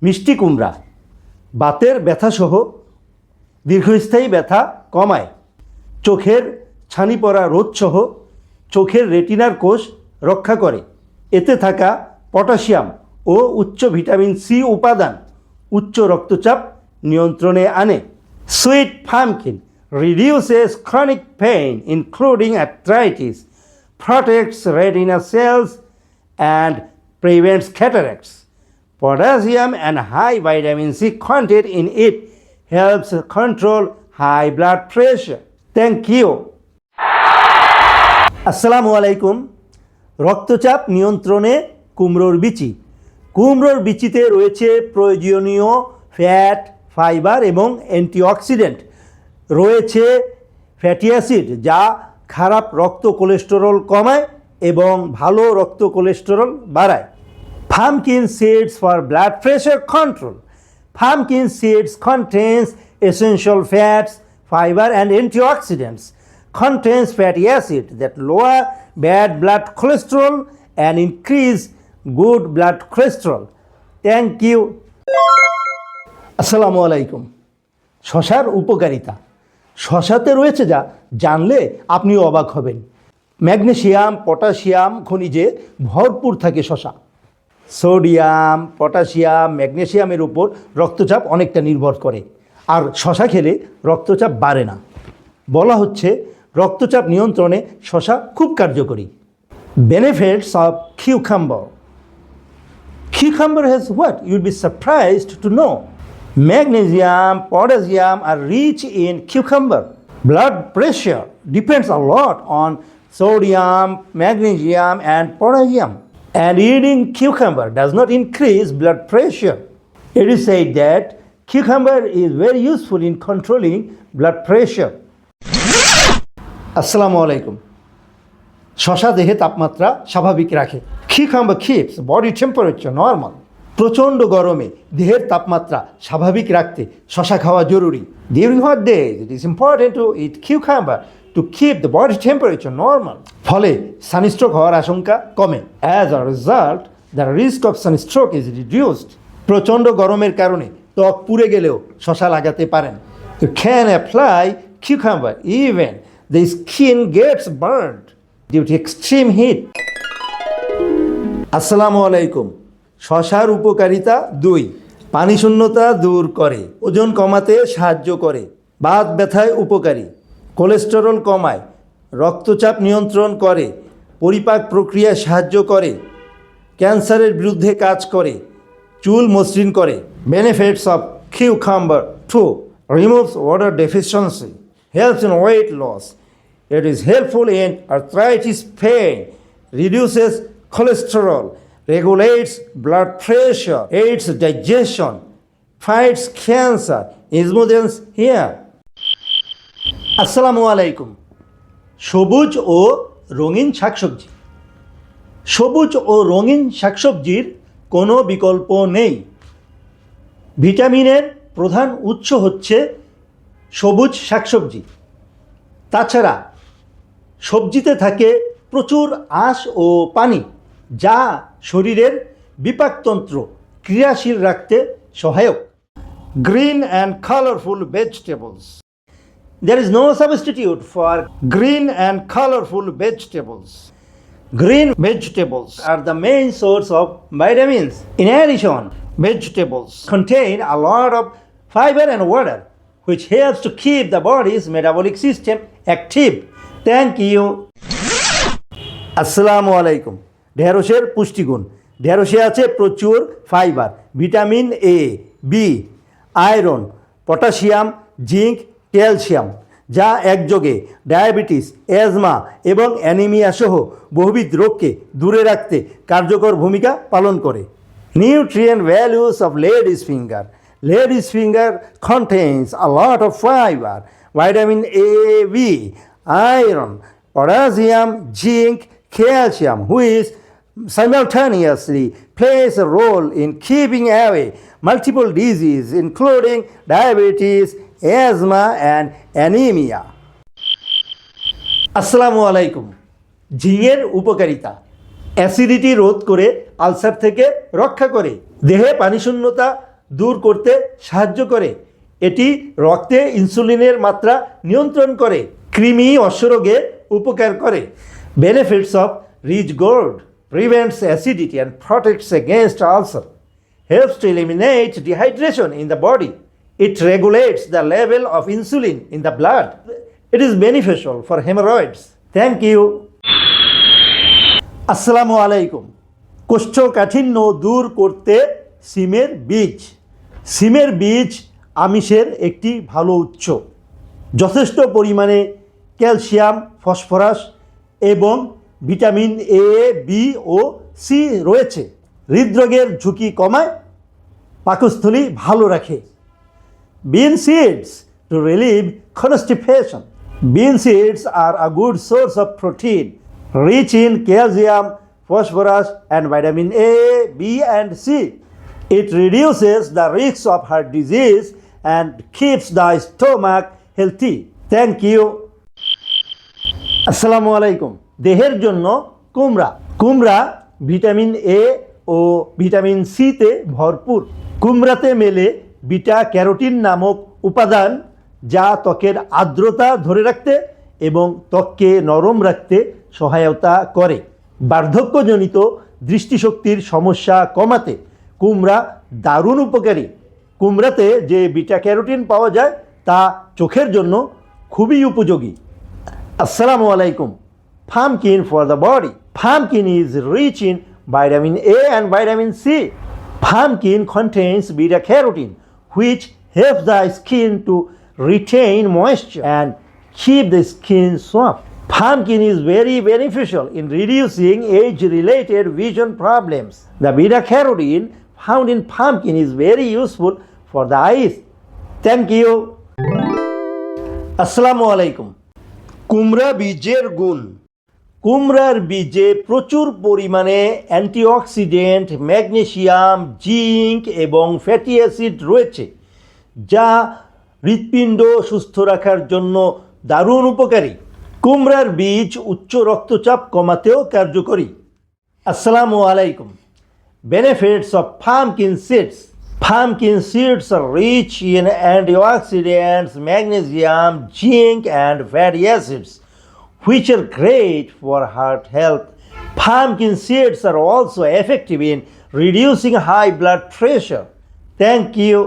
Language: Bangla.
মিষ্টি কুমড়া বাতের ব্যথাসহ দীর্ঘস্থায়ী ব্যথা কমায়, চোখের ছানি পড়া রোধসহ চোখের রেটিনার কোষ রক্ষা করে। এতে থাকা পটাশিয়াম ও উচ্চ ভিটামিন সি উপাদান উচ্চ রক্তচাপ নিয়ন্ত্রণে আনে। Sweet pumpkin reduces chronic pain including arthritis, protects retina cells and prevents cataracts. Potassium and high vitamin C content in it helps control high blood pressure. Thank you. আসসালামু আলাইকুম। রক্তচাপ নিয়ন্ত্রণে কুমড়োর বিচি। কুমড়োর বিচিতে রয়েছে প্রয়োজনীয় ফ্যাট, ফাইবার এবং অ্যান্টিঅক্সিডেন্ট। রয়েছে ফ্যাটি অ্যাসিড যা খারাপ রক্ত কোলেস্টেরল কমায় এবং ভালো রক্ত কোলেস্টেরল বাড়ায়। Pumpkin seeds for blood pressure control. Pumpkin seeds contains essential fats, fiber and antioxidants. Contains fatty acid that lower bad blood cholesterol and increase good blood cholesterol. Thank you. আসসালামু আলাইকুম। শশার উপকারিতা। শশাতে রয়েছে যা জানলে আপনিও অবাক হবেন। ম্যাগনেসিয়াম, পটাশিয়াম খনিজে ভরপুর থাকে শশা। সোডিয়াম, পটাশিয়াম, ম্যাগনেসিয়ামের উপর রক্তচাপ অনেকটা নির্ভর করে, আর শশা খেলে রক্তচাপ বাড়ে না। বলা হচ্ছে রক্তচাপ নিয়ন্ত্রণে শশা খুব কার্যকরী। Benefits of cucumber. Cucumber has what? You'll be surprised to know. Magnesium, potassium are rich in cucumber. Blood pressure depends a lot on sodium, magnesium and potassium. And eating cucumber does not increase blood pressure. It is said that cucumber is very useful in controlling blood pressure. Assalamu alaikum. শশা দেহে তাপমাত্রা স্বাভাবিক রাখে। Cucumber keeps body temperature normal. প্রচণ্ড গরমে দেহের তাপমাত্রা স্বাভাবিক রাখতে শশা খাওয়া জরুরি। During hot days it is important to eat cucumber to keep the body temperature normal. ফলে সানস্ট্রোক হওয়ার আশঙ্কা কমে। As a result, the risk of sunstroke is reduced. প্রচণ্ড গরমের কারণে ত্বক পুড়ে গেলেও শশা লাগাতে পারেন। You can apply cucumber even the skin gets burned due to extreme heat. আসসালামু আলাইকুম। শশার উপকারিতা 2। পানি শূন্যতা দূর করে, ওজন কমাতে সাহায্য করে, বাত ব্যথায় উপকারী, কোলেস্টেরল কমায়, রক্তচাপ নিয়ন্ত্রণ করে, পরিপাক প্রক্রিয়ায় সাহায্য করে, ক্যান্সারের বিরুদ্ধে কাজ করে, চুল মসৃণ করে। Benefits of cucumber 2. Removes water deficiency, helps in weight loss. It is helpful in arthritis pain, reduces cholesterol, regulates blood pressure, aids digestion, fights cancer, smoothens hair. আসসালামু আলাইকুম। সবুজ ও রঙিন শাকসবজি। সবুজ ও রঙিন শাকসবজির কোনো বিকল্প নেই। ভিটামিনের প্রধান উৎস হচ্ছে সবুজ শাকসবজি। তাছাড়া সবজিতে থাকে প্রচুর আঁশ ও পানি, যা শরীরের বিপাকতন্ত্র ক্রিয়াশীল রাখতে সহায়ক। Green and colourful vegetables. There is no substitute for green and colorful vegetables. Green vegetables are the main source of vitamins. In addition, vegetables contain a lot of fiber and water, which helps to keep the body's metabolic system active. Thank you. Assalamu alaikum. ঢেঁড়সের পুষ্টিগুণ। ঢেঁড়সে আছে প্রচুর fibre, vitamin A, B, iron, potassium, zinc, calcium, যা একযোগে ডায়াবেটিস, অ্যাজমা এবং অ্যানিমিয়া সহ বহুবিধ রোগকে দূরে রাখতে কার্যকর ভূমিকা পালন করে। Nutrient values of ladies finger. Ladies finger contains a lot of fiber, vitamin A, B, iron, potassium, zinc, calcium, which simultaneously plays a role in keeping away multiple diseases including diabetes, asthma and anemia. আসসালামু আলাইকুম। ঝিঙের উপকারিতা। অ্যাসিডিটি রোধ করে আলসার থেকে রক্ষা করে, দেহে পানিশূন্যতা দূর করতে সাহায্য করে। এটি রক্তে ইনসুলিনের মাত্রা নিয়ন্ত্রণ করে, কৃমি অশ্বরোগে উপকার করে। Benefits of ridge gourd: prevents acidity and protects against ulcer, helps to eliminate dehydration in the body. It regulates the level of insulin in the blood. It is beneficial for hemorrhoids. Thank you. আসসালামু আলাইকুম। কোষ্ঠকাঠিন্য দূর করতে সিমের বীজ। সিমের বীজ আমিষের একটি ভালো উৎস। যথেষ্ট পরিমাণে ক্যালসিয়াম, ফসফরাস এবং ভিটামিন এ, বি ও সি রয়েছে। হৃদরোগের ঝুঁকি কমায়, পাকস্থলী ভালো রাখে। Bean seeds to relieve constipation. Bean seeds are a good source of protein, rich in calcium, phosphorus, and vitamin A, B, and C. It reduces the risk of heart disease and keeps the stomach healthy. Thank you. আসসালামু আলাইকুম। দেহের জন্য কুমড়া। কুমড়া ভিটামিন এ ও ভিটামিন সিতে ভরপুর। কুমড়াতে মেলে বিটা ক্যারোটিন নামক উপাদান, যা ত্বকের আর্দ্রতা ধরে রাখতে এবং ত্বককে নরম রাখতে সহায়তা করে। বার্ধক্যজনিত দৃষ্টিশক্তির সমস্যা কমাতে কুমড়া দারুণ উপকারী। কুমড়াতে যে বিটা ক্যারোটিন পাওয়া যায় তা চোখের জন্য খুবই উপযোগী। Assalamu alaikum. Pumpkin for the body. Pumpkin is rich in vitamin A and vitamin C. Pumpkin contains beta carotene, which helps the skin to retain moisture and keep the skin soft. Pumpkin is very beneficial in reducing age-related vision problems. The beta carotene found in pumpkin is very useful for the eyes. Thank you. Assalamu alaikum. কুমড়া বীজের গুণ। কুমড়ার বীজে প্রচুর পরিমাণে অ্যান্টিঅক্সিডেন্ট, ম্যাগনেসিয়াম, জিঙ্ক এবং ফ্যাটি অ্যাসিড রয়েছে, যা হৃৎপিণ্ড সুস্থ রাখার জন্য দারুণ উপকারী। কুমড়ার বীজ উচ্চ রক্তচাপ কমাতেও কার্যকরী। আসসালামু আলাইকুম। Benefits of pumpkin seeds. Pumpkin seeds are rich in antioxidants, magnesium, zinc, and fatty acids, which are great for heart health. Pumpkin seeds are also effective in reducing high blood pressure. Thank you.